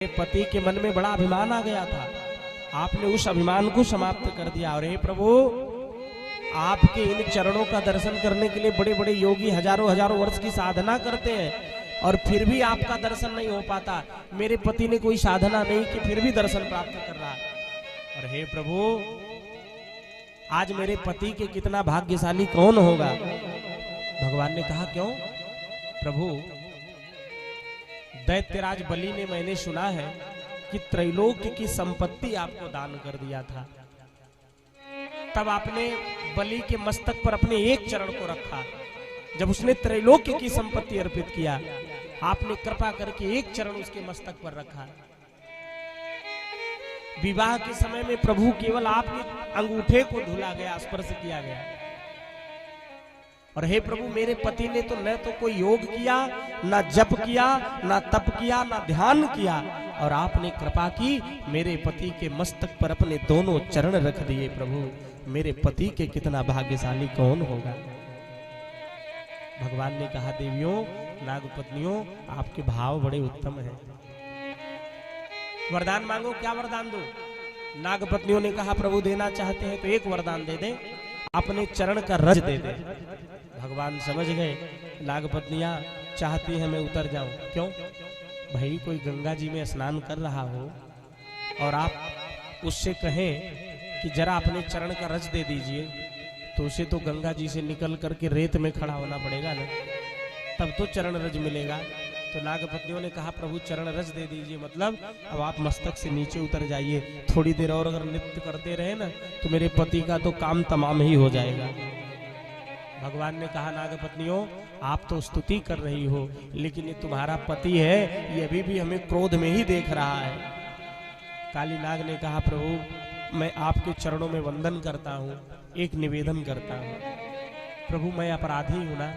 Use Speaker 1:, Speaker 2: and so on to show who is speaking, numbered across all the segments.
Speaker 1: पति के मन में बड़ा अभिमान आ गया था। आपने उस अभिमान को समाप्त कर दिया। और हे प्रभु, आपके इन चरणों का दर्शन करने के लिए बड़े बड़े योगी हजारों हजारों वर्ष की साधना करते हैं और फिर भी आपका दर्शन नहीं हो पाता। मेरे पति ने कोई साधना नहीं की, फिर भी दर्शन प्राप्त कर रहा। और हे प्रभु, आज मेरे पति के कितना भाग्यशाली कौन होगा। भगवान ने कहा, क्यों प्रभु? दैत्यराज बलि ने, मैंने सुना है कि त्रैलोक्य की संपत्ति आपको दान कर दिया था। तब आपने बलि के मस्तक पर अपने एक चरण को रखा। जब उसने त्रैलोक्य की संपत्ति अर्पित किया, आपने कृपा करके एक चरण उसके मस्तक पर रखा। विवाह के समय में प्रभु केवल आपके अंगूठे को धुला गया, स्पर्श किया गया। और हे प्रभु, मेरे पति ने तो न तो कोई योग किया, ना जप किया, ना तप किया, ना ध्यान किया, और आपने कृपा की, मेरे पति के मस्तक पर अपने दोनों चरण रख दिए। प्रभु, मेरे पति के कितना भाग्यशाली कौन होगा। भगवान ने कहा, देवियों, नागपत्नियों, आपके भाव बड़े उत्तम हैं। वरदान मांगो, क्या वरदान दो? नागपत्नियों ने कहा, प्रभु देना चाहते हैं तो एक वरदान दे दे, अपने चरण का रज दे दे। भगवान समझ गए, नागपत्नियां चाहती है मैं उतर जाऊं। क्यों भाई? कोई गंगा जी में स्नान कर रहा हो और आप उससे कहें कि जरा अपने चरण का रज दे दीजिए, तो उसे तो गंगा जी से निकल करके रेत में खड़ा होना पड़ेगा ना, तब तो चरण रज मिलेगा। तो नागपत्नियों ने कहा, प्रभु चरण रज दे दीजिए, मतलब अब आप मस्तक से नीचे उतर जाइए। थोड़ी देर और अगर नृत्य करते रहे ना, तो मेरे पति का तो काम तमाम ही हो जाएगा। भगवान ने कहा, नागपत्नियों, आप तो स्तुति कर रही हो, लेकिन ये तुम्हारा पति है, ये अभी भी हमें क्रोध में ही देख रहा है। काली नाग ने कहा, प्रभु मैं आपके चरणों में वंदन करता हूँ, एक निवेदन करता हूँ। प्रभु मैं अपराधी हूँ ना?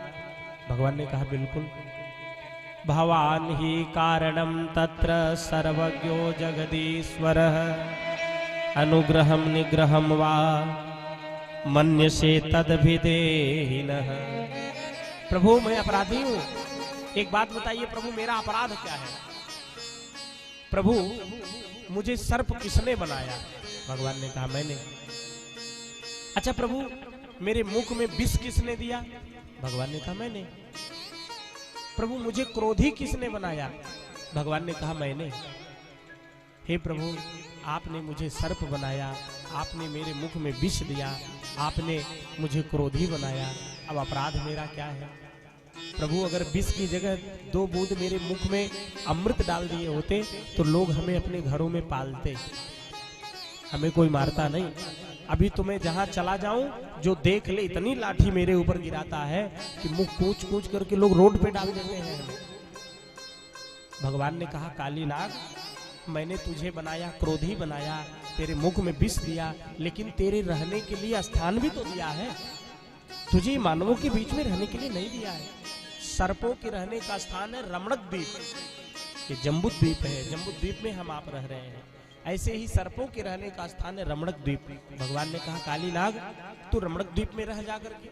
Speaker 1: भगवान ने कहा, बिल्कुल। भवान ही कारणम तत्र सर्वज्ञो जगदीश्वरः अनुग्रहम निग्रहम वा मन्यसे तद्भिदेहिनः। प्रभु मैं अपराधी हूँ, एक बात बताइए प्रभु, मेरा अपराध क्या है? प्रभु मुझे सर्प किसने बनाया? भगवान ने कहा, मैंने। अच्छा प्रभु, मेरे मुख में विष किसने दिया? भगवान ने कहा, मैंने। प्रभु मुझे क्रोधी किसने बनाया? भगवान ने कहा, मैंने। हे प्रभु, आपने मुझे सर्प बनाया, आपने मेरे मुख में विष दिया, आपने मुझे क्रोधी बनाया, अब अपराध मेरा क्या है? प्रभु अगर विष की जगह 2 बूंद मेरे मुख में अमृत डाल दिए होते तो लोग हमें अपने घरों में पालते, हमें कोई मारता नहीं। अभी तो मैं जहां चला जाऊं, जो देख ले इतनी लाठी मेरे ऊपर गिराता है कि मुंह कूच कूच करके लोग रोड पे डाल देते हैं। भगवान ने कहा, काली नाग, मैंने तुझे बनाया, क्रोधी बनाया, तेरे मुख में विष दिया, लेकिन तेरे रहने के लिए स्थान भी तो दिया है। तुझे मानवों के बीच में रहने के लिए नहीं दिया है। सर्पों के रहने का स्थान है रमणक द्वीप, ये जम्बू द्वीप है, जम्बू द्वीप में हम आप रह रहे हैं। ऐसे ही सर्पों के रहने का स्थान है रमणक द्वीप। भगवान ने कहा, काली नाग, तू रमणक द्वीप में रह जाकर के